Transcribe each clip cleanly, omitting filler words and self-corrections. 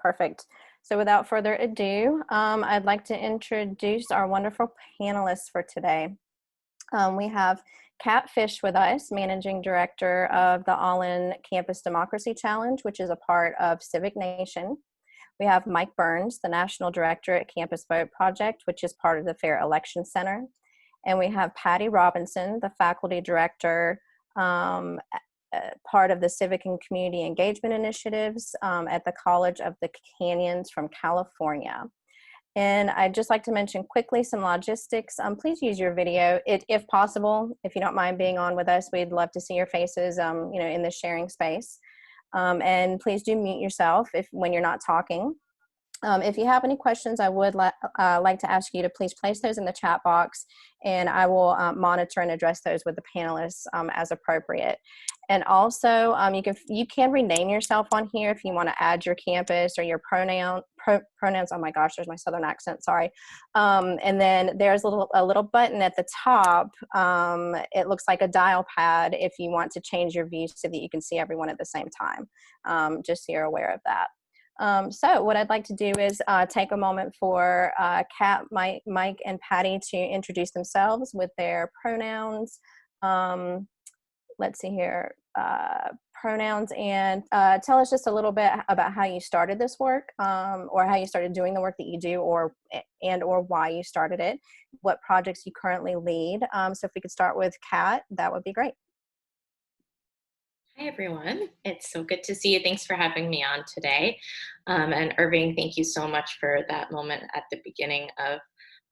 perfect. So without further ado, I'd like to introduce our wonderful panelists for today. We have Kat Fish with us, Managing Director of the All-In Campus Democracy Challenge, which is a part of Civic Nation. We have Mike Burns, the National Director at Campus Vote Project, which is part of the Fair Election Center. And we have Patty Robinson, the Faculty Director, part of the Civic and Community Engagement Initiatives at the College of the Canyons from California. And I'd just like to mention quickly some logistics. Please use your video, if possible. If you don't mind being on with us, we'd love to see your faces in the sharing space. And please do mute yourself when you're not talking. If you have any questions, I would like to ask you to please place those in the chat box, and I will monitor and address those with the panelists as appropriate. And also, you can rename yourself on here if you want to add your campus or your pronouns. Oh my gosh, there's my Southern accent. Sorry. And then there's a little button at the top. It looks like a dial pad if you want to change your view so that you can see everyone at the same time. Just so you're aware of that. So what I'd like to do is take a moment for Kat, Mike, and Patty to introduce themselves with their pronouns. Let's see here, pronouns, and tell us just a little bit about how you started this work, or how you started doing the work that you do, or why you started it, what projects you currently lead. So if we could start with Kat, that would be great. Hi, everyone. It's so good to see you. Thanks for having me on today. And Irving, thank you so much for that moment at the beginning of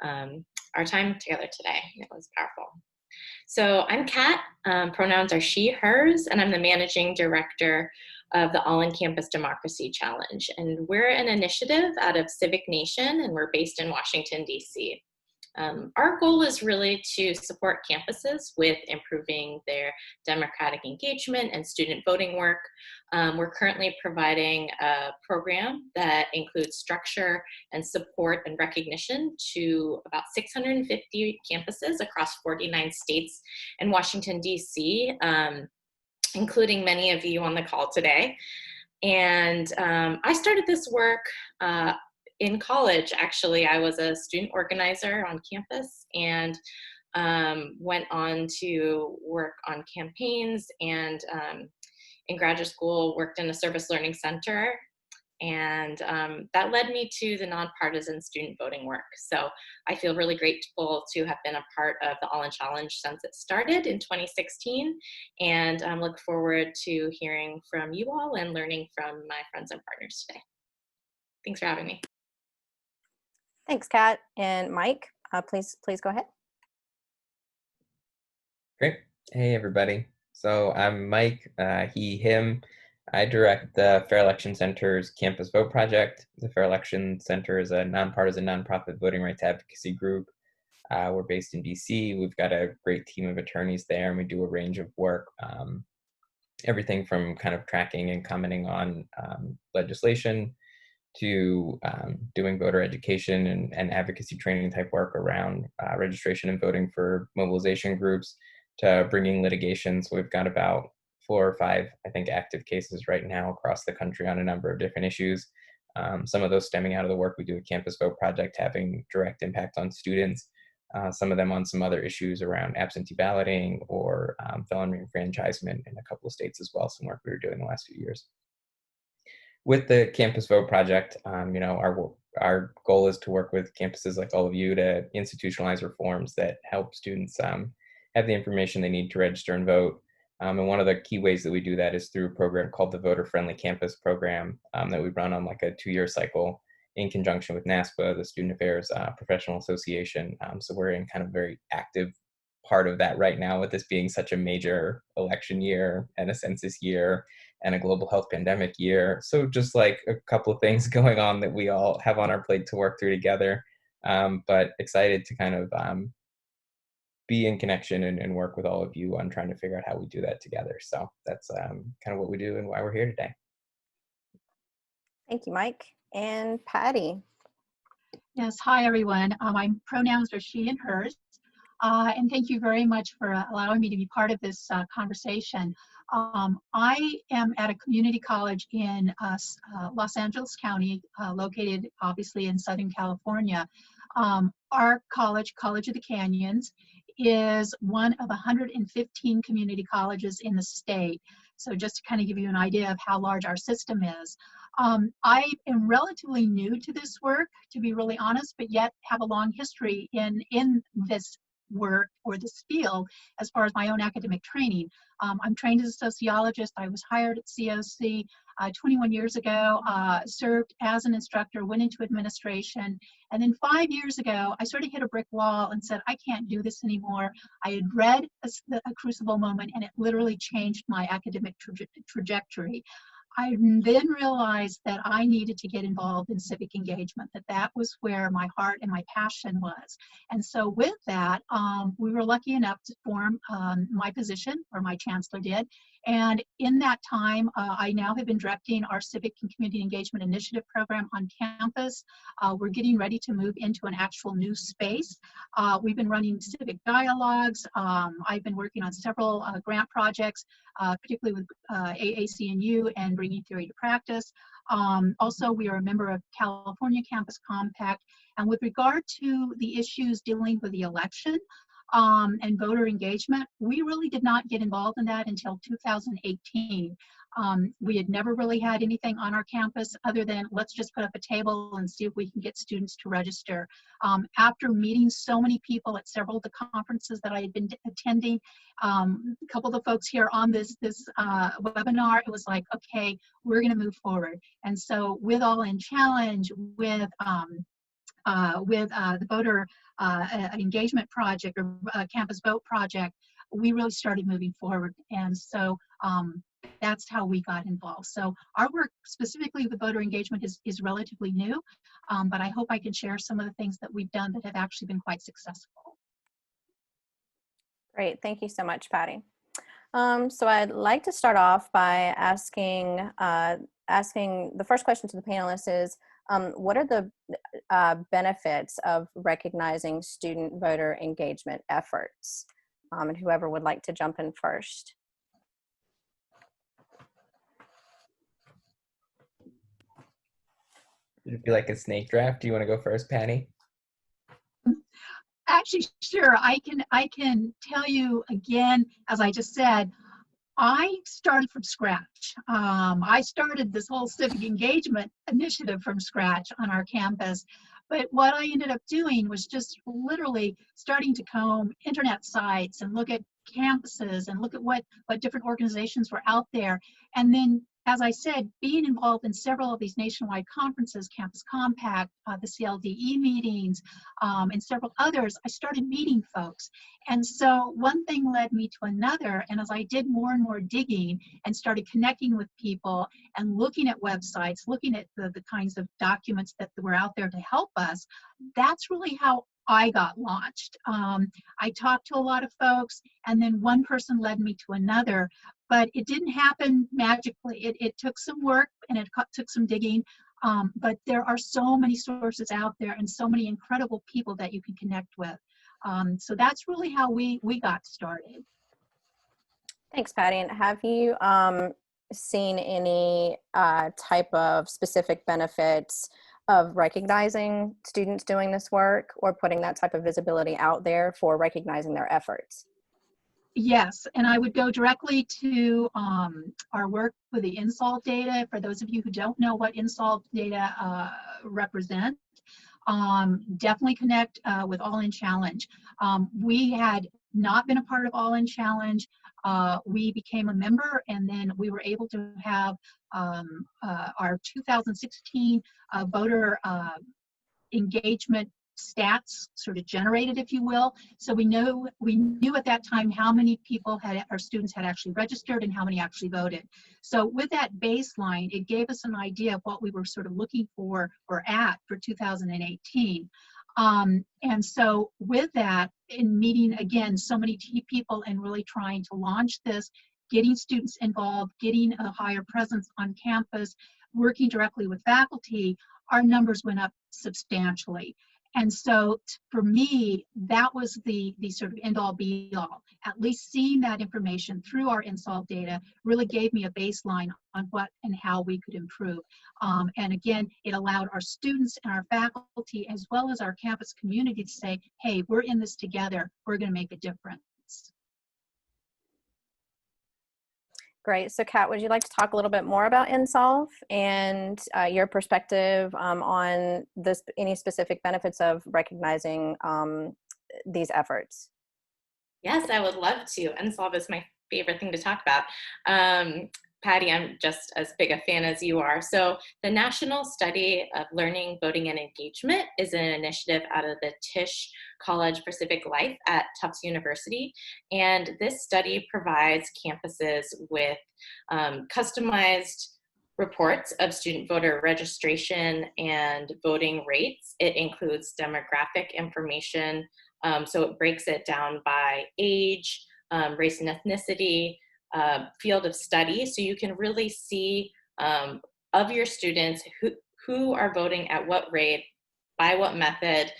our time together today. It was powerful. So I'm Kat. Pronouns are she, hers, and I'm the managing director of the All-In Campus Democracy Challenge. And we're an initiative out of Civic Nation, and we're based in Washington, D.C. Our goal is really to support campuses with improving their democratic engagement and student voting work. We're currently providing a program that includes structure and support and recognition to about 650 campuses across 49 states and Washington, D.C., including many of you on the call today. And I started this work in college. Actually, I was a student organizer on campus and went on to work on campaigns, and in graduate school worked in a service learning center, and that led me to the nonpartisan student voting work. So I feel really grateful to have been a part of the All-In Challenge since it started in 2016, and look forward to hearing from you all and learning from my friends and partners today. Thanks for having me. Thanks, Kat. And Mike, please go ahead. Great. Hey, everybody. So I'm Mike, he, him. I direct the Fair Election Center's Campus Vote Project. The Fair Election Center is a nonpartisan, nonprofit voting rights advocacy group. We're based in DC. We've got a great team of attorneys there, and we do a range of work, everything from kind of tracking and commenting on legislation to doing voter education and advocacy training type work around registration and voting for mobilization groups, to bringing litigation. So we've got about 4 or 5, I think, active cases right now across the country on a number of different issues. Some of those stemming out of the work we do at Campus Vote Project, having direct impact on students. Some of them on some other issues around absentee balloting or felon enfranchisement in a couple of states as well, some work we were doing the last few years. With the Campus Vote Project, our goal is to work with campuses like all of you to institutionalize reforms that help students have the information they need to register and vote. And one of the key ways that we do that is through a program called the Voter Friendly Campus Program that we run on like a 2-year cycle in conjunction with NASPA, the Student Affairs Professional Association. So we're in kind of very active part of that right now, with this being such a major election year and a census year and a global health pandemic year. So just like a couple of things going on that we all have on our plate to work through together, but excited to kind of be in connection and work with all of you on trying to figure out how we do that together. So that's kind of what we do and why we're here today. Thank you, Mike. And Patty. Yes, hi everyone. My pronouns are she and hers. And thank you very much for allowing me to be part of this conversation. I am at a community college in Los Angeles County, located obviously in Southern California. Our college, College of the Canyons, is one of 115 community colleges in the state. So just to kind of give you an idea of how large our system is. I am relatively new to this work, to be really honest, but yet have a long history in this work or this field as far as my own academic training. I'm trained as a sociologist. I was hired at COC 21 years ago, served as an instructor, went into administration, and then 5 years ago, I sort of hit a brick wall and said, I can't do this anymore. I had read a Crucible Moment, and it literally changed my academic trajectory. I then realized that I needed to get involved in civic engagement, that was where my heart and my passion was. And so with that, we were lucky enough to form my position, or my chancellor did. And in that time, I now have been directing our Civic and Community Engagement Initiative program on campus. We're getting ready to move into an actual new space. We've been running civic dialogues. I've been working on several grant projects, particularly with AAC&U and bringing theory to practice. Also, we are a member of California Campus Compact. And with regard to the issues dealing with the election and voter engagement, we really did not get involved in that until 2018. We had never really had anything on our campus other than let's just put up a table and see if we can get students to register. After meeting so many people at several of the conferences that I had been attending, a couple of the folks here on this webinar, it was like, okay, we're going to move forward. And so with All In Challenge, with the voter engagement project or campus vote project, we really started moving forward. And so that's how we got involved. So our work specifically with voter engagement is relatively new, but I hope I can share some of the things that we've done that have actually been quite successful. Great, thank you so much, Patty. So I'd like to start off by asking the first question to the panelists is, what are the benefits of recognizing student voter engagement efforts? And whoever would like to jump in first. It'd be like a snake draft. Do you want to go first, Patty? Actually, sure. I can tell you again, as I just said, I started from scratch. I started this whole civic engagement initiative from scratch on our campus. But what I ended up doing was just literally starting to comb internet sites and look at campuses and look at what different organizations were out there. And then, as I said, being involved in several of these nationwide conferences, Campus Compact, the CLDE meetings, and several others, I started meeting folks. And so one thing led me to another. And as I did more and more digging and started connecting with people and looking at websites, looking at the kinds of documents that were out there to help us, that's really how I got launched. I talked to a lot of folks, and then one person led me to another, but it didn't happen magically. It took some work and it took some digging, but there are so many sources out there and so many incredible people that you can connect with. So that's really how we got started. Thanks, Patty. And have you seen any type of specific benefits of recognizing students doing this work or putting that type of visibility out there for recognizing their efforts? Yes, and I would go directly to our work with the INSOLVE data. For those of you who don't know what INSOLVE data represent, definitely connect with All In Challenge. We had not been a part of All In Challenge. We became a member, and then we were able to have our 2016 voter engagement stats sort of generated, if you will. So we knew at that time how many people our students had actually registered and how many actually voted. So with that baseline, it gave us an idea of what we were sort of looking for or at for 2018. And so with that, in meeting again so many people and really trying to launch this, getting students involved, getting a higher presence on campus, working directly with faculty, our numbers went up substantially. And so for me, that was the sort of end all be all. At least seeing that information through our Insolve data really gave me a baseline on what and how we could improve. And again, it allowed our students and our faculty, as well as our campus community, to say, hey, we're in this together, we're going to make a difference. Great. So Kat, would you like to talk a little bit more about Insolve and your perspective on this, any specific benefits of recognizing these efforts? Yes, I would love to. NSOLVE is my favorite thing to talk about. Patty, I'm just as big a fan as you are. So the National Study of Learning, Voting, and Engagement is an initiative out of the Tisch College for Civic Life at Tufts University. And this study provides campuses with customized reports of student voter registration and voting rates. It includes demographic information, so it breaks it down by age, race and ethnicity, field of study, so you can really see of your students who are voting at what rate, by what method.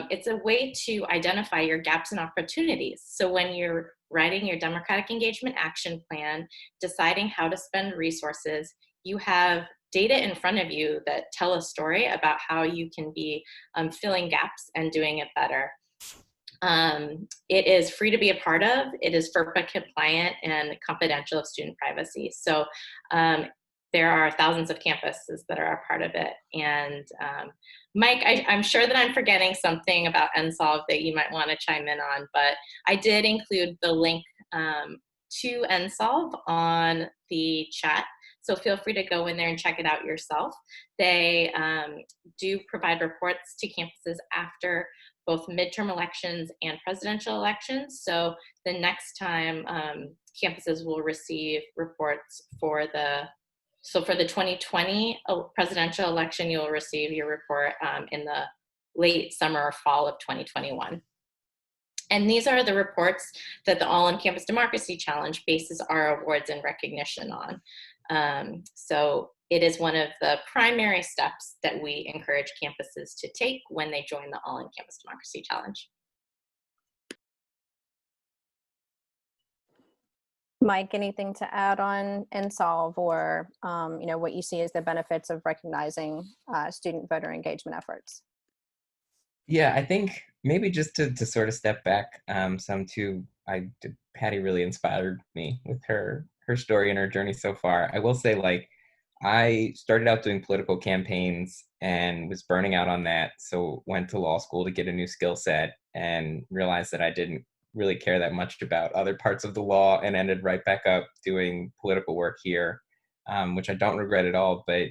It's a way to identify your gaps and opportunities. So when you're writing your Democratic Engagement Action Plan, deciding how to spend resources, you have data in front of you that tell a story about how you can be filling gaps and doing it better. It is free to be a part of. It is FERPA compliant and confidential of student privacy. So there are thousands of campuses that are a part of it. And Mike, I'm sure that I'm forgetting something about NSOLVE that you might want to chime in on, but I did include the link to NSOLVE on the chat. So feel free to go in there and check it out yourself. They do provide reports to campuses after both midterm elections and presidential elections. So the next time campuses will receive reports for the 2020 presidential election, you'll receive your report in the late summer or fall of 2021. And these are the reports that the All in Campus Democracy Challenge bases our awards and recognition on. So it is one of the primary steps that we encourage campuses to take when they join the All in Campus Democracy Challenge. Mike, anything to add on Insolve, or what you see as the benefits of recognizing student voter engagement efforts? Yeah, I think maybe just to sort of step back Patty really inspired me with her story and her journey so far. I will say, like, I started out doing political campaigns and was burning out on that. So went to law school to get a new skill set and realized that I didn't really care that much about other parts of the law, and ended right back up doing political work here, which I don't regret at all. But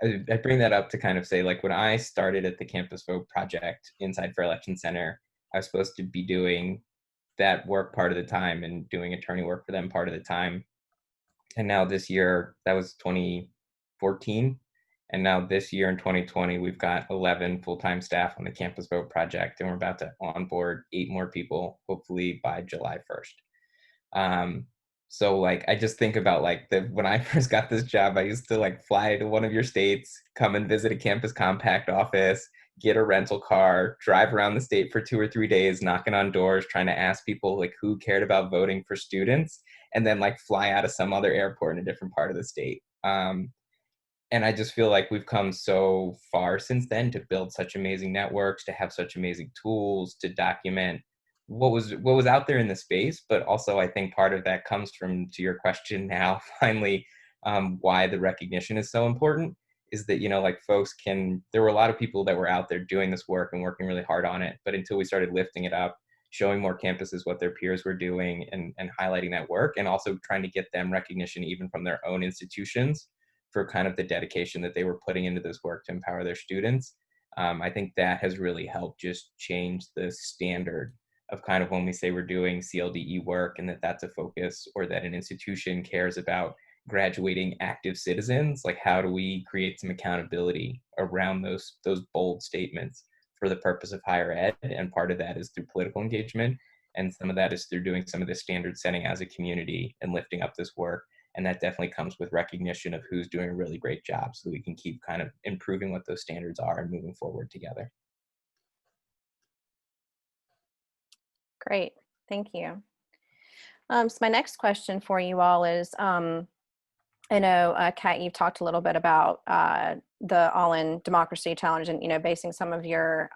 I bring that up to kind of say, like, when I started at the Campus Vote project inside Fair Election Center, I was supposed to be doing that work part of the time and doing attorney work for them part of the time. And now this year, that was 2014. And now this year in 2020, we've got 11 full-time staff on the Campus Vote project, and we're about to onboard 8 more people, hopefully by July 1st. So, like, I just think about, like, when I first got this job, I used to, like, fly to one of your states, come and visit a campus compact office, get a rental car, drive around the state for 2 or 3 days, knocking on doors, trying to ask people, like, who cared about voting for students, and then, like, fly out of some other airport in a different part of the state. And I just feel like we've come so far since then to build such amazing networks, to have such amazing tools, to document what was out there in the space. But also, I think part of that comes from, to your question now, finally, why the recognition is so important is that, like, there were a lot of people that were out there doing this work and working really hard on it. But until we started lifting it up, showing more campuses what their peers were doing, and highlighting that work, and also trying to get them recognition even from their own institutions for kind of the dedication that they were putting into this work to empower their students. I think that has really helped just change the standard of kind of when we say we're doing CLDE work and that's a focus, or that an institution cares about graduating active citizens. Like, how do we create some accountability around those bold statements for the purpose of higher ed? And part of that is through political engagement, and some of that is through doing some of the standard setting as a community and lifting up this work. And that definitely comes with recognition of who's doing a really great job, so that we can keep kind of improving what those standards are and moving forward together. Great, thank you. So my next question for you all is, I know, Kat, you've talked a little bit about the All-in Democracy Challenge and, basing some of your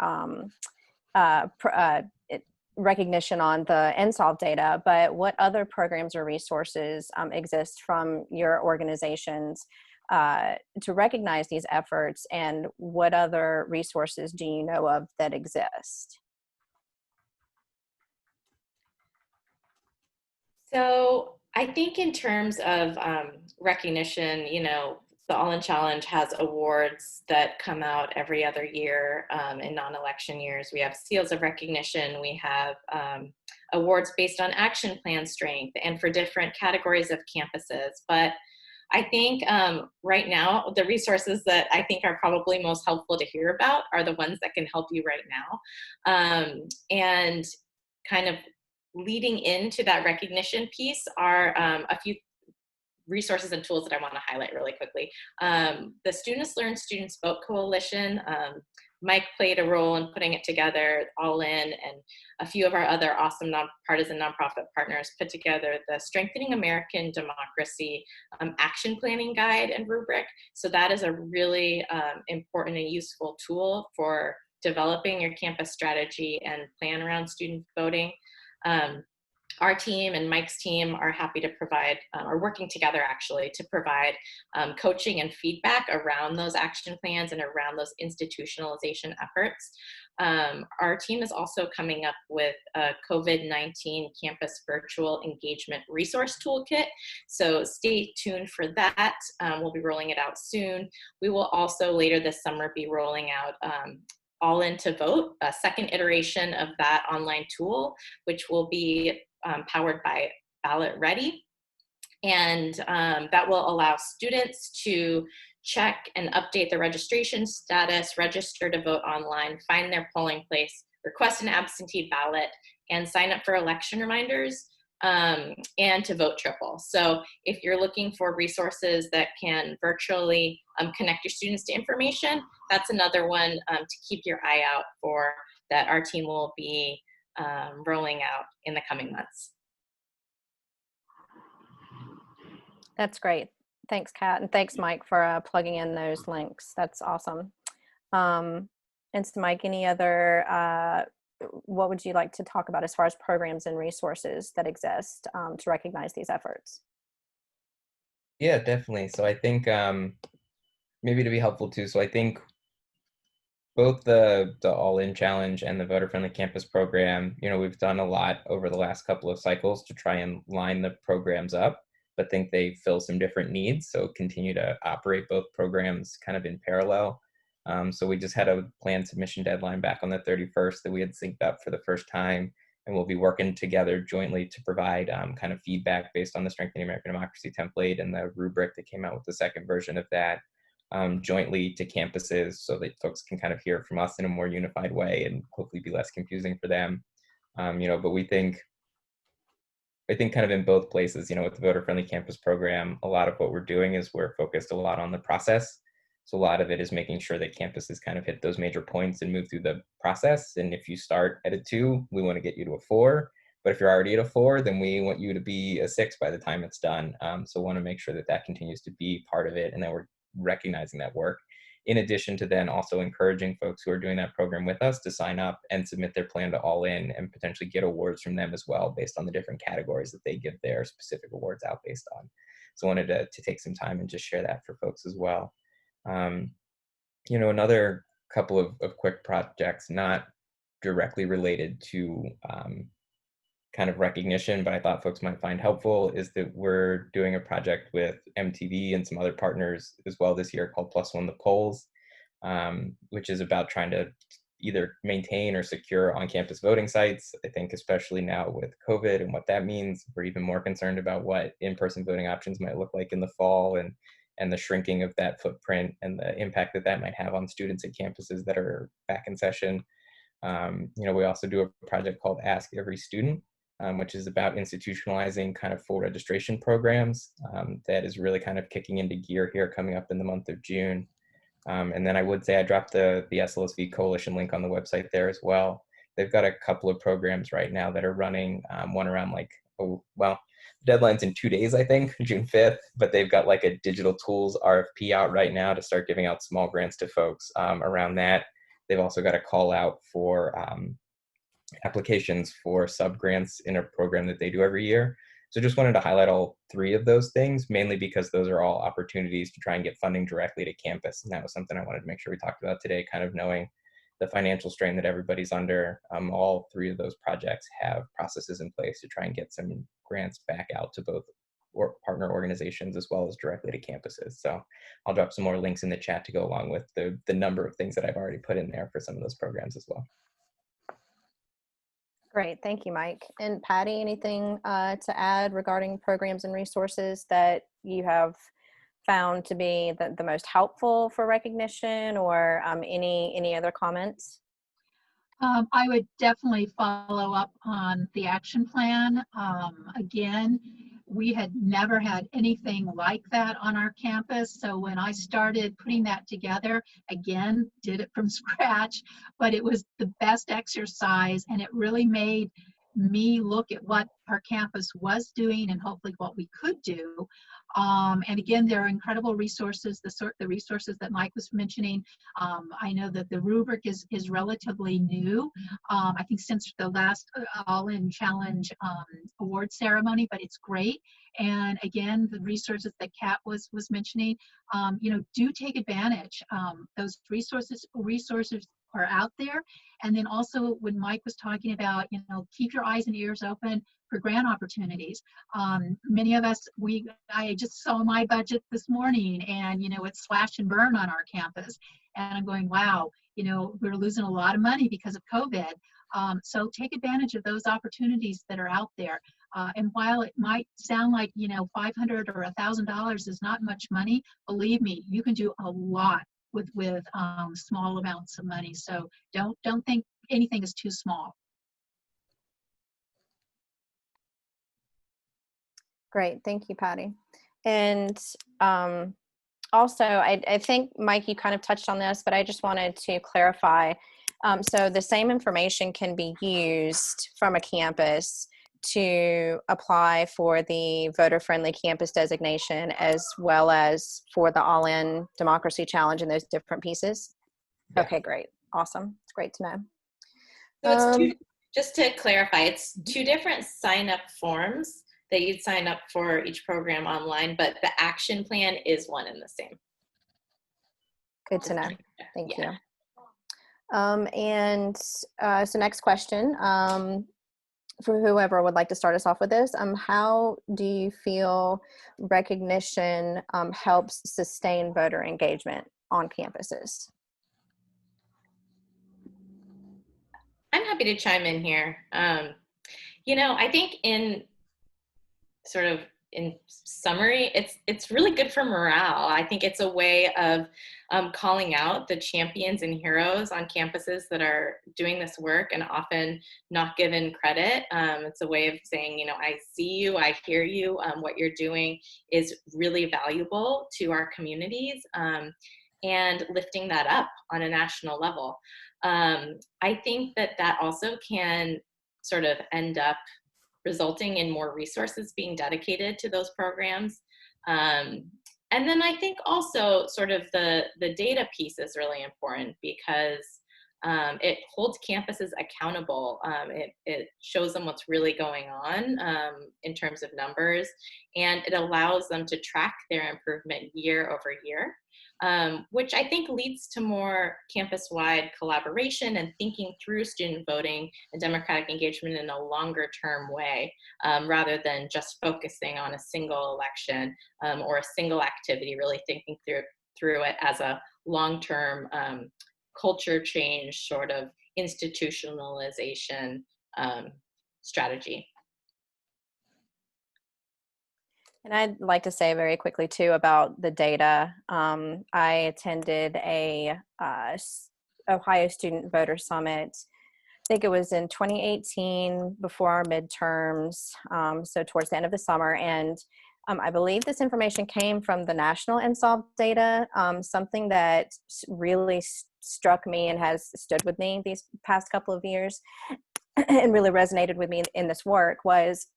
recognition on the NSOLV data, but what other programs or resources exist from your organizations to recognize these efforts, and what other resources do you know of that exist? So I think in terms of recognition, the All In Challenge has awards that come out every other year in non-election years. We have seals of recognition. We have awards based on action plan strength and for different categories of campuses. But I think right now, the resources that I think are probably most helpful to hear about are the ones that can help you right now. And kind of leading into that recognition piece are a few resources and tools that I want to highlight really quickly. The Students Learn, Students Vote Coalition, Mike played a role in putting it together. All In and a few of our other awesome nonpartisan nonprofit partners put together the Strengthening American Democracy Action Planning Guide and Rubric. So that is a really important and useful tool for developing your campus strategy and plan around student voting. Our team and Mike's team are happy to provide, are working together actually to provide coaching and feedback around those action plans and around those institutionalization efforts. Our team is also coming up with a COVID-19 campus virtual engagement resource toolkit. So stay tuned for that. We'll be rolling it out soon. We will also later this summer be rolling out All In to Vote, a second iteration of that online tool, which will be powered by Ballot Ready. And that will allow students to check and update their registration status, register to vote online, find their polling place, request an absentee ballot, and sign up for election reminders, and to vote triple. So if you're looking for resources that can virtually connect your students to information, that's another one to keep your eye out for, that our team will be rolling out in the coming months. That's great. Thanks, Kat, and thanks, Mike, for plugging in those links. That's awesome. And so, Mike, any other, what would you like to talk about as far as programs and resources that exist to recognize these efforts? Yeah, definitely. So I think maybe to be helpful too. So I think both the All In Challenge and the Voter Friendly Campus program, we've done a lot over the last couple of cycles to try and line the programs up, but think they fill some different needs. So continue to operate both programs kind of in parallel. So we just had a planned submission deadline back on the 31st that we had synced up for the first time. And we'll be working together jointly to provide kind of feedback based on the Strengthening American Democracy template and the rubric that came out with the second version of that. Jointly to campuses so that folks can kind of hear from us in a more unified way and hopefully be less confusing for them. But I think kind of in both places, with the Voter Friendly Campus program, a lot of what we're doing is we're focused a lot on the process. So a lot of it is making sure that campuses kind of hit those major points and move through the process. And if you start at a 2, we want to get you to a 4. But if you're already at a 4, then we want you to be a 6 by the time it's done. So want to make sure that that continues to be part of it and that we're recognizing that work, in addition to then also encouraging folks who are doing that program with us to sign up and submit their plan to All In and potentially get awards from them as well based on the different categories that they give their specific awards out based on. So I wanted to take some time and just share that for folks as well. Another couple of quick projects, not directly related to kind of recognition, but I thought folks might find helpful, is that we're doing a project with MTV and some other partners as well this year called Plus One the Polls, which is about trying to either maintain or secure on-campus voting sites. I think especially now with COVID and what that means, we're even more concerned about what in-person voting options might look like in the fall and the shrinking of that footprint and the impact that might have on students at campuses that are back in session. We also do a project called Ask Every Student, which is about institutionalizing kind of full registration programs that is really kind of kicking into gear here coming up in the month of June. And then I would say I dropped the SLSV Coalition link on the website there as well. they've got a couple of programs right now that are running, one around like, oh, well, deadline's in 2 days, I think, June 5th, but they've got like a digital tools RFP out right now to start giving out small grants to folks around that. They've also got a call out for applications for sub grants in a program that they do every year. So just wanted to highlight all three of those things, mainly because those are all opportunities to try and get funding directly to campus. And that was something I wanted to make sure we talked about today, kind of knowing the financial strain that everybody's under. All three of those projects have processes in place to try and get some grants back out to both partner organizations as well as directly to campuses. So I'll drop some more links in the chat to go along with the number of things that I've already put in there for some of those programs as well. Great, thank you, Mike. And Patty, anything to add regarding programs and resources that you have found to be the most helpful for recognition, or any other comments? I would definitely follow up on the action plan. Again, we had never had anything like that on our campus. So when I started putting that together, again, did it from scratch, but it was the best exercise, and it really made me look at what our campus was doing and hopefully what we could do. And again, there are incredible resources, the resources that Mike was mentioning. I know that the rubric is relatively new. I think since the last All-In Challenge award ceremony, but it's great. And again, the resources that Kat was mentioning, do take advantage. Those resources are out there. And then also when Mike was talking about, keep your eyes and ears open for grant opportunities. Many of us, I just saw my budget this morning, and it's slash and burn on our campus. And I'm going, wow, we're losing a lot of money because of COVID. So take advantage of those opportunities that are out there. And while it might sound like, $500 or $1,000 is not much money, believe me, you can do a lot with small amounts of money. So don't think anything is too small. Great, thank you, Patty. And also, I think, Mike, you kind of touched on this, but I just wanted to clarify. So the same information can be used from a campus to apply for the voter-friendly campus designation, as well as for the All-In Democracy Challenge and those different pieces? Yeah. Okay, great. Awesome. It's great to know. So it's just to clarify, it's two different sign-up forms that you'd sign up for each program online, but the action plan is one and the same. Good to know. Thank you. So next question, for whoever would like to start us off with this, how do you feel recognition helps sustain voter engagement on campuses? I'm happy to chime in here. I think in summary, it's really good for morale. I think it's a way of calling out the champions and heroes on campuses that are doing this work and often not given credit. It's a way of saying, I see you, I hear you, what you're doing is really valuable to our communities, and lifting that up on a national level. I think that also can sort of end up resulting in more resources being dedicated to those programs. And then I think also sort of the data piece is really important, because it holds campuses accountable. It shows them what's really going on in terms of numbers, and it allows them to track their improvement year over year. Which I think leads to more campus-wide collaboration and thinking through student voting and democratic engagement in a longer-term way, rather than just focusing on a single election or a single activity, really thinking through it as a long-term culture change, sort of institutionalization strategy. And I'd like to say very quickly too about the data. I attended a Ohio Student Voter Summit. I think it was in 2018 before our midterms, so towards the end of the summer. And I believe this information came from the national NSOLV data. Something that really struck me and has stood with me these past couple of years and really resonated with me in this work was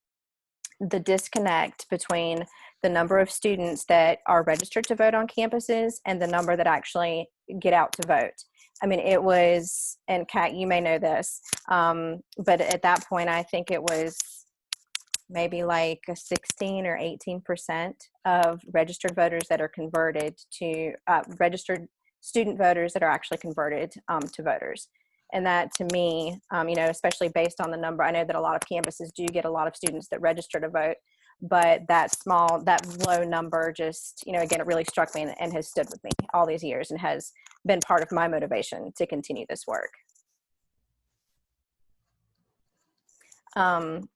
the disconnect between the number of students that are registered to vote on campuses and the number that actually get out to vote. I mean, it was, and Kat, you may know this, but at that point, I think it was maybe like 16 or 18% of registered voters that are converted to registered student voters that are actually converted to voters. And that to me, you know, especially based on the number, I know that a lot of campuses do get a lot of students that register to vote, but that low number just, you know, again, it really struck me and has stood with me all these years and has been part of my motivation to continue this work. And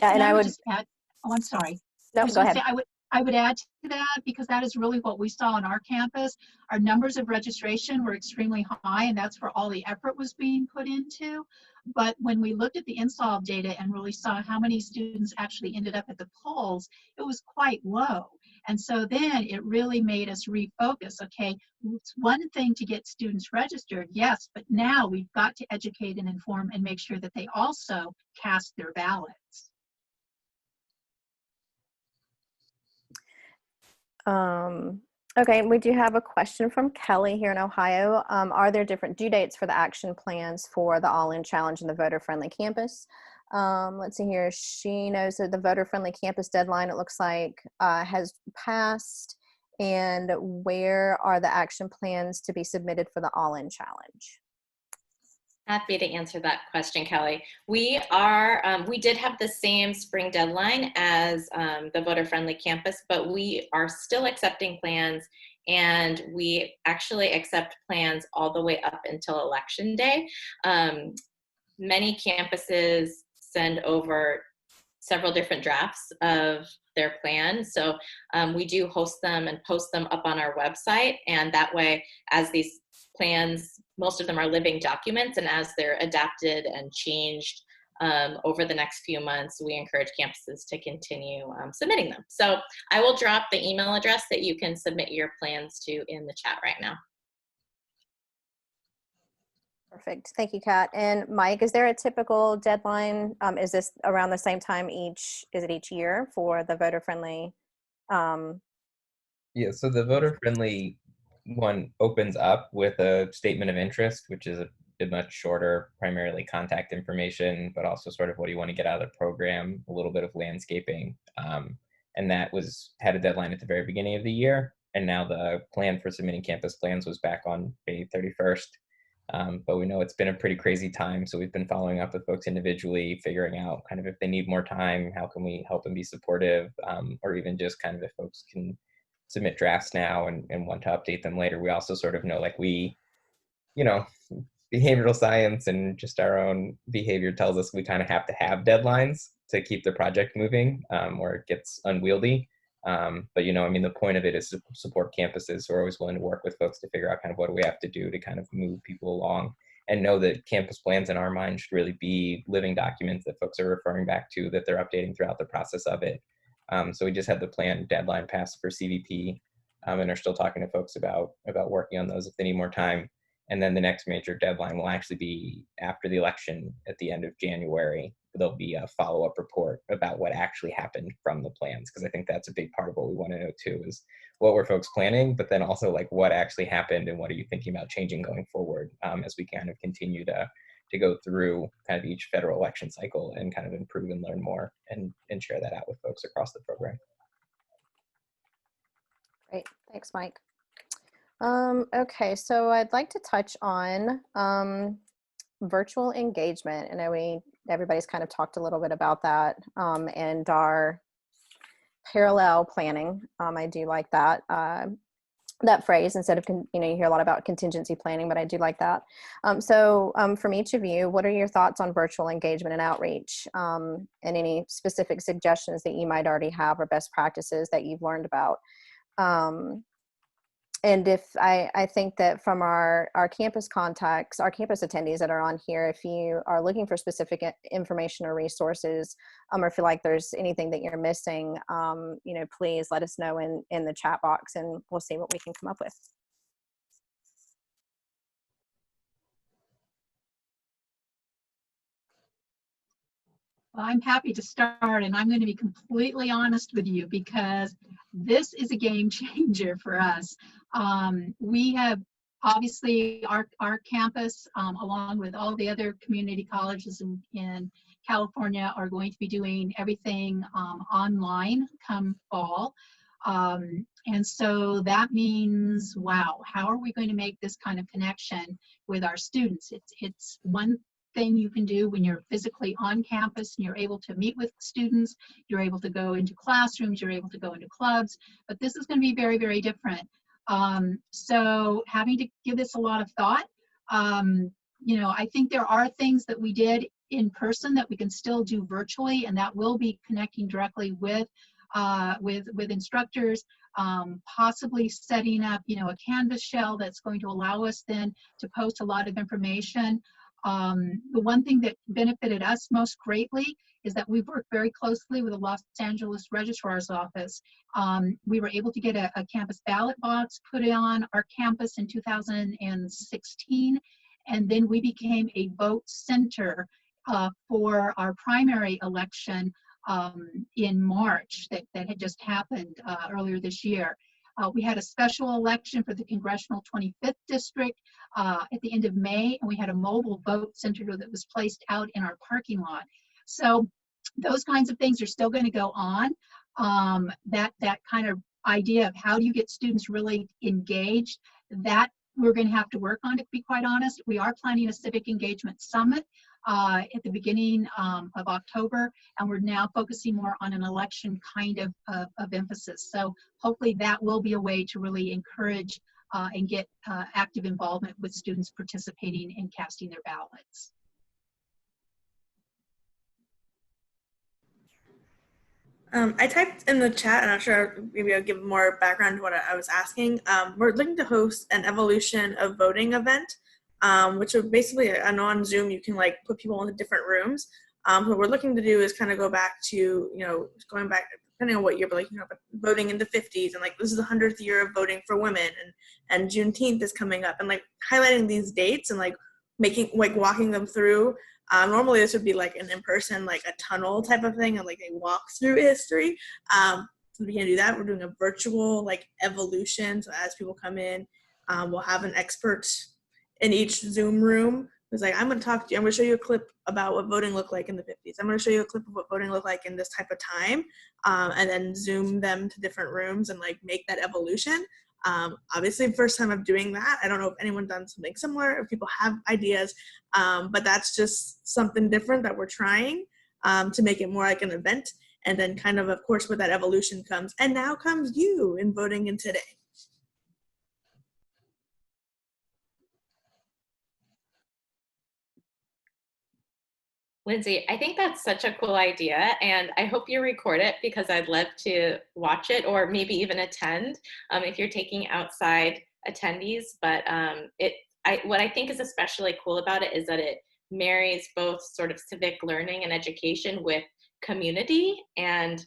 I would just add, oh, I'm sorry. No, go ahead. I would add to that because that is really what we saw on our campus. Our numbers of registration were extremely high, and that's where all the effort was being put into. But when we looked at the NSOLV data and really saw how many students actually ended up at the polls, it was quite low. And so then it really made us refocus. Okay, it's one thing to get students registered, yes, but now we've got to educate and inform and make sure that they also cast their ballots. Okay, we do have a question from Kelly here in Ohio. Are there different due dates for the action plans for the All-In Challenge and the Voter-Friendly Campus? Let's see here. She knows that the Voter-Friendly Campus deadline, it looks like, has passed. And where are the action plans to be submitted for the All-In Challenge? Happy to answer that question, Kelly. We did have the same spring deadline as the voter-friendly campus, but we are still accepting plans, and we actually accept plans all the way up until Election Day. Many campuses send over several different drafts of their plan. So we do host them and post them up on our website, and that way, as these plans, most of them are living documents, and as they're adapted and changed over the next few months, we encourage campuses to continue submitting them. So I will drop the email address that you can submit your plans to in the chat right now. Perfect. Thank you, Kat. And Mike, is there a typical deadline? Is this around the same time is it each year for the voter-friendly? Yeah, so the voter-friendly one opens up with a statement of interest, which is a much shorter, primarily contact information, but also sort of what do you want to get out of the program, a little bit of landscaping. And that had a deadline at the very beginning of the year. And now the plan for submitting campus plans was back on May 31st. But we know it's been a pretty crazy time. So we've been following up with folks individually, figuring out kind of if they need more time, how can we help them be supportive, or even just kind of if folks can submit drafts now and want to update them later. We also sort of know, like, behavioral science and just our own behavior tells us we kind of have to have deadlines to keep the project moving, or it gets unwieldy. But, the point of it is to support campuses. So we're always willing to work with folks to figure out kind of what do we have to do to kind of move people along, and know that campus plans in our mind should really be living documents that folks are referring back to, that they're updating throughout the process of it. So we just had the plan deadline passed for CVP, and are still talking to folks about working on those if they need more time. And then the next major deadline will actually be after the election at the end of January. There'll be a follow-up report about what actually happened from the plans, because I think that's a big part of what we want to know too, is what were folks planning, but then also like what actually happened and what are you thinking about changing going forward, as we kind of continue to go through kind of each federal election cycle and kind of improve and learn more and share that out with folks across the program. Great, thanks, Mike. Okay, so I'd like to touch on virtual engagement. I know everybody's kind of talked a little bit about that, and our parallel planning. I do like that phrase instead of, you hear a lot about contingency planning, but I do like that. So from each of you, what are your thoughts on virtual engagement and outreach, and any specific suggestions that you might already have or best practices that you've learned about? And if I think that from our campus contacts, our campus attendees that are on here, if you are looking for specific information or resources, or feel like there's anything that you're missing, you know, please let us know in the chat box, and we'll see what we can come up with. Well, I'm happy to start, and I'm going to be completely honest with you because this is a game changer for us. We have obviously our campus, along with all the other community colleges in California, are going to be doing everything online come fall. And so that means, wow, how are we going to make this kind of connection with our students? It's one thing you can do when you're physically on campus and you're able to meet with students, you're able to go into classrooms, you're able to go into clubs, but this is going to be very, very different. So having to give this a lot of thought. You know, I think there are things that we did in person that we can still do virtually, and that will be connecting directly with instructors, possibly setting up, you know, a Canvas shell that's going to allow us then to post a lot of information. The one thing that benefited us most greatly is that we've worked very closely with the Los Angeles Registrar's Office. We were able to get a campus ballot box put on our campus in 2016, and then we became a vote center for our primary election in March that had just happened earlier this year. We had a special election for the congressional 25th district at the end of May, and we had a mobile vote center that was placed out in our parking lot. So those kinds of things are still going to go on. That kind of idea of how do you get students really engaged, that we're going to have to work on, to be quite honest. We are planning a civic engagement summit at the beginning of October, and we're now focusing more on an election kind of emphasis. So hopefully that will be a way to really encourage and get active involvement with students participating in casting their ballots. I typed in the chat, I'm not sure, maybe I'll give more background to what I was asking. We're looking to host an evolution of voting event, which would basically, I know on Zoom you can like put people into different rooms. What we're looking to do is kind of go back to, you know, going back, depending on what year, but like, you know, voting in the 50s, and like this is the 100th year of voting for women, and Juneteenth is coming up, and like highlighting these dates and like making, like walking them through. Normally this would be like an in-person, like a tunnel type of thing, and like a walk through history. So we can do that. We're doing a virtual like evolution. So as people come in, we'll have an expert in each Zoom room who's like, I'm going to talk to you. I'm going to show you a clip about what voting looked like in the 50s. I'm going to show you a clip of what voting looked like in this type of time, and then Zoom them to different rooms and like make that evolution. Obviously, first time of doing that. I don't know if anyone's done something similar, if people have ideas, but that's just something different that we're trying to make it more like an event. And then kind of course, with that evolution comes, and now comes you in voting in today. Lindsay, I think that's such a cool idea, and I hope you record it because I'd love to watch it, or maybe even attend if you're taking outside attendees. But what I think is especially cool about it is that it marries both sort of civic learning and education with community and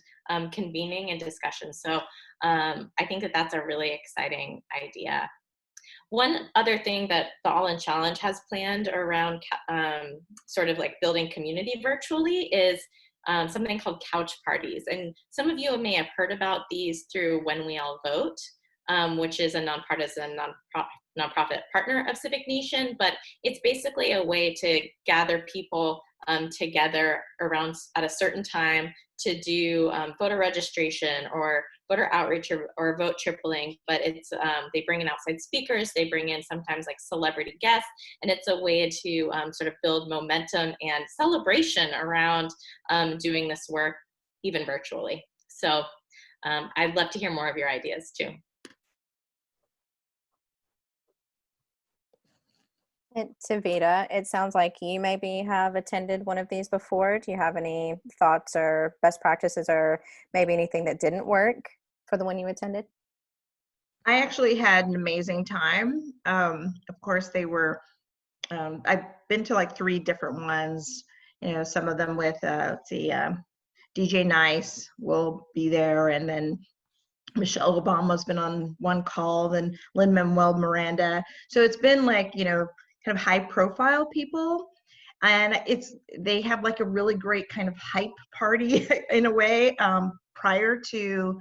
convening and discussion. So I think that that's a really exciting idea. One other thing that the All In Challenge has planned around sort of like building community virtually is something called couch parties. And some of you may have heard about these through When We All Vote, which is a nonpartisan, nonprofit partner of Civic Nation, but it's basically a way to gather people together around at a certain time to do voter registration or voter outreach or vote tripling. But it's they bring in outside speakers, they bring in sometimes like celebrity guests, and it's a way to sort of build momentum and celebration around doing this work even virtually. So I'd love to hear more of your ideas too. Tavita, it sounds like you maybe have attended one of these before. Do you have any thoughts or best practices, or maybe anything that didn't work for the one you attended? I actually had an amazing time. Of course, they were, I've been to like 3 different ones, some of them with, let's see, DJ Nice will be there, and then Michelle Obama's been on one call, then Lin-Manuel Miranda. So it's been like, kind of high profile people. And they have like a really great kind of hype party in a way, prior to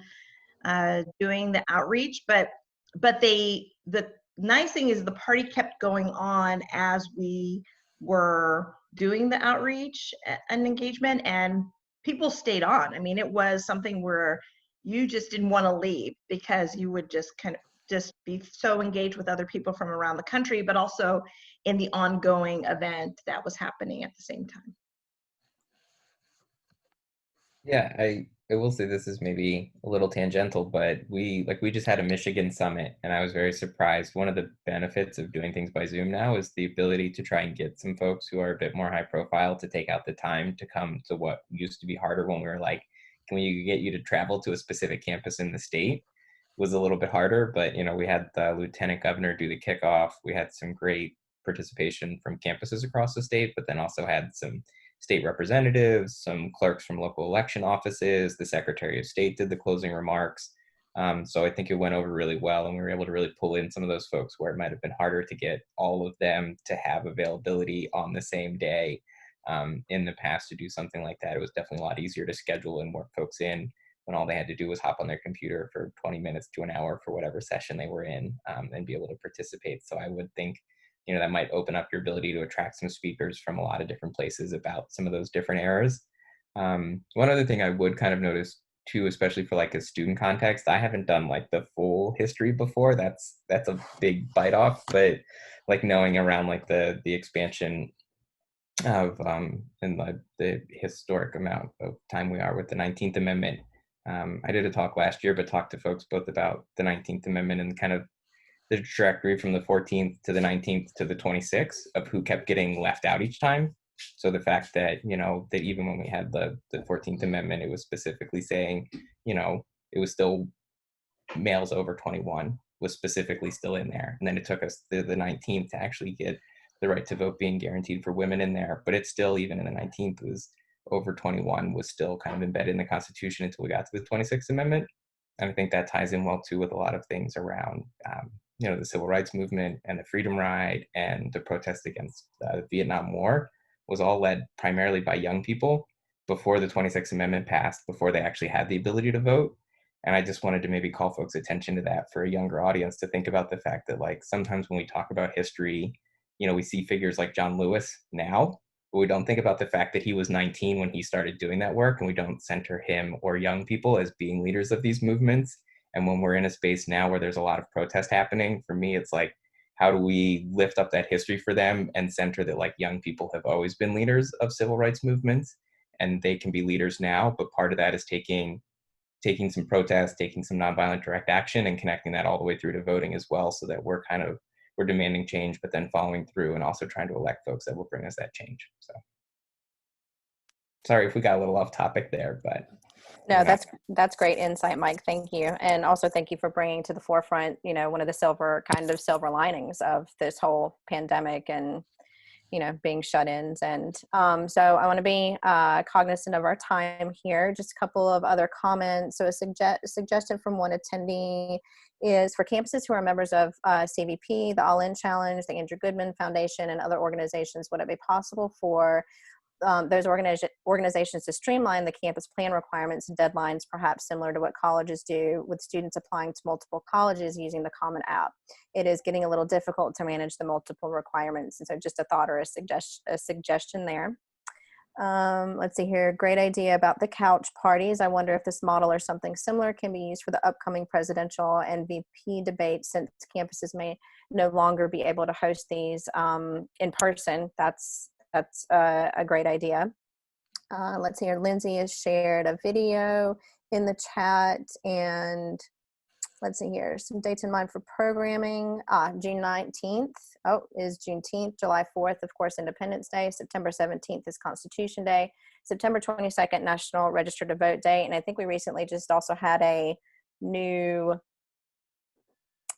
doing the outreach. But the nice thing is the party kept going on as we were doing the outreach and engagement, and people stayed on. I mean, it was something where you just didn't want to leave, because you would just kind of just be so engaged with other people from around the country, but also in the ongoing event that was happening at the same time. Yeah, I will say this is maybe a little tangential, but we just had a Michigan summit, and I was very surprised. One of the benefits of doing things by Zoom now is the ability to try and get some folks who are a bit more high profile to take out the time to come to what used to be harder when we were like, can we get you to travel to a specific campus in the state? Was a little bit harder, but we had the lieutenant governor do the kickoff. We had some great participation from campuses across the state, but then also had some state representatives, some clerks from local election offices. The Secretary of State did the closing remarks. So I think it went over really well, and we were able to really pull in some of those folks where it might have been harder to get all of them to have availability on the same day. In the past, to do something like that, it was definitely a lot easier to schedule and work folks in when all they had to do was hop on their computer for 20 minutes to an hour for whatever session they were in, and be able to participate. So I would think that might open up your ability to attract some speakers from a lot of different places about some of those different eras. One other thing I would kind of notice too, especially for like a student context, I haven't done like the full history before. That's a big bite off, but like knowing around like the expansion of and the historic amount of time we are with the 19th Amendment. I did a talk last year, but talked to folks both about the 19th Amendment and kind of the trajectory from the 14th to the 19th to the 26th of who kept getting left out each time. So the fact that, that even when we had the 14th Amendment, it was specifically saying, it was still males over 21 was specifically still in there. And then it took us to the 19th to actually get the right to vote being guaranteed for women in there. But it's still, even in the 19th, was over 21 was still kind of embedded in the Constitution until we got to the 26th Amendment. And I think that ties in well too with a lot of things around, the civil rights movement and the Freedom Ride and the protest against the Vietnam War was all led primarily by young people before the 26th Amendment passed, before they actually had the ability to vote. And I just wanted to maybe call folks' attention to that for a younger audience, to think about the fact that like sometimes when we talk about history, we see figures like John Lewis now, but we don't think about the fact that he was 19 when he started doing that work, and we don't center him or young people as being leaders of these movements. And when we're in a space now where there's a lot of protest happening, for me, it's like, how do we lift up that history for them and center that like young people have always been leaders of civil rights movements, and they can be leaders now, but part of that is taking some protest, taking some nonviolent direct action, and connecting that all the way through to voting as well, so that we're demanding change, but then following through and also trying to elect folks that will bring us that change. So sorry if we got a little off topic there, but. No, that's great insight, Mike. Thank you. And also thank you for bringing to the forefront, one of the silver linings of this whole pandemic and, being shut-ins. And so I want to be cognizant of our time here. Just a couple of other comments. So a suggestion from one attendee is for campuses who are members of CVP, the All In Challenge, the Andrew Goodman Foundation, and other organizations, would it be possible for those organizations to streamline the campus plan requirements and deadlines, perhaps similar to what colleges do with students applying to multiple colleges using the Common App? It is getting a little difficult to manage the multiple requirements. And so just a thought or a suggestion there. Let's see here. Great idea about the couch parties. I wonder if this model or something similar can be used for the upcoming presidential and VP debate, since campuses may no longer be able to host these in person. That's a great idea. Let's see here. Lindsay has shared a video in the chat, and let's see here. Some dates in mind for programming. June 19th is Juneteenth. July 4th, of course, Independence Day. September 17th is Constitution Day. September 22nd, National Register to Vote Day. And I think we recently just also had a new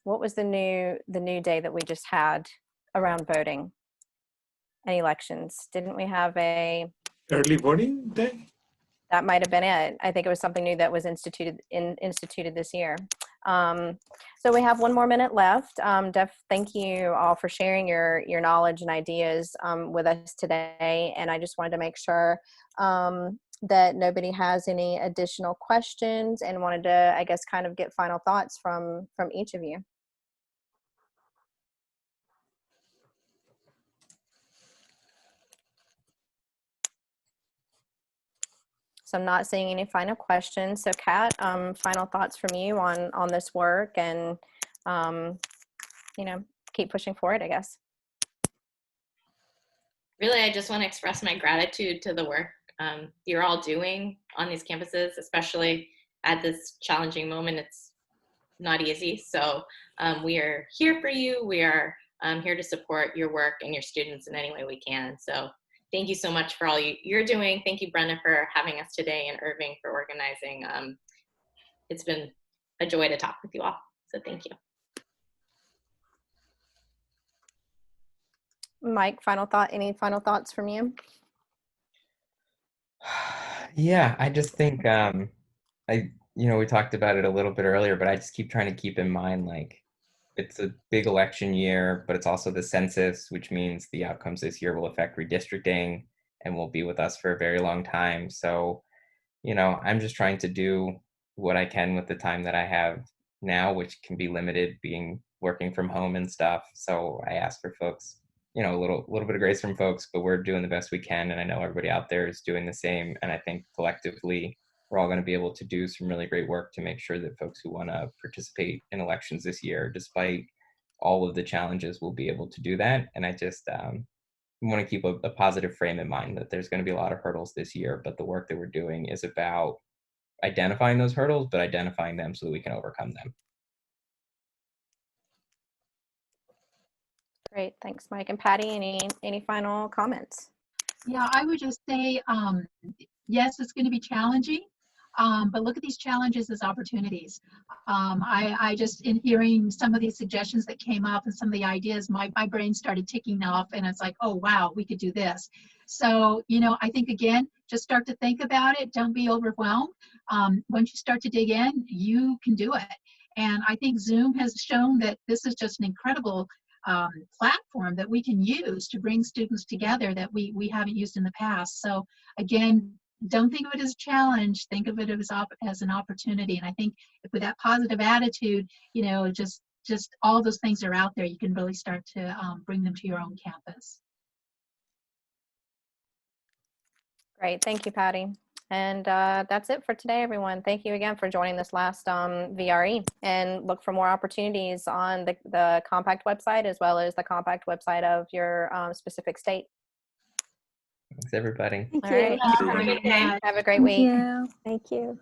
what was the new day that we just had around voting and elections? Didn't we have a Early voting day? that might have been it. I think it was something new that was instituted this year. So we have 1 more minute left. Thank you all for sharing your knowledge and ideas with us today. And I just wanted to make sure that nobody has any additional questions, and wanted to, I guess, kind of get final thoughts from each of you. So I'm not seeing any final questions. So Kat, final thoughts from you on this work, and you know, keep pushing forward, I guess. Really, I just want to express my gratitude to the work you're all doing on these campuses, especially at this challenging moment. It's not easy. So we are here for you. We are here to support your work and your students in any way we can. So thank you so much for all you're doing. Thank you, Brenda, for having us today, and Irving for organizing. It's been a joy to talk with you all. So thank you. Mike, any final thoughts from you? Yeah, I just think we talked about it a little bit earlier, but I just keep trying to keep in mind, like, it's a big election year, but it's also the census, which means the outcomes this year will affect redistricting and will be with us for a very long time. So, I'm just trying to do what I can with the time that I have now, which can be limited, working from home and stuff. So I ask for folks, a little bit of grace from folks, but we're doing the best we can. And I know everybody out there is doing the same. And I think collectively, we're all going to be able to do some really great work to make sure that folks who want to participate in elections this year, despite all of the challenges, will be able to do that. And I just want to keep a positive frame in mind that there's going to be a lot of hurdles this year, but the work that we're doing is about identifying those hurdles, but identifying them so that we can overcome them. Great, thanks, Mike. And Patty, any final comments? Yeah, I would just say, yes, it's going to be challenging, but look at these challenges as opportunities. I just, in hearing some of these suggestions that came up and some of the ideas, my brain started ticking off, and it's like, oh, wow, we could do this. So, I think, again, just start to think about it. Don't be overwhelmed. Once you start to dig in, you can do it. And I think Zoom has shown that this is just an incredible platform that we can use to bring students together that we haven't used in the past. So again, don't think of it as a challenge, think of it as an opportunity. And I think if with that positive attitude, just all those things are out there, you can really start to bring them to your own campus. Great, thank you, Patty. And that's it for today, everyone. Thank you again for joining this last VRE, and look for more opportunities on the Compact website, as well as the Compact website of your specific state. Thanks, everybody. Thank All you. right. Have a good day. Have a great week. Thank you.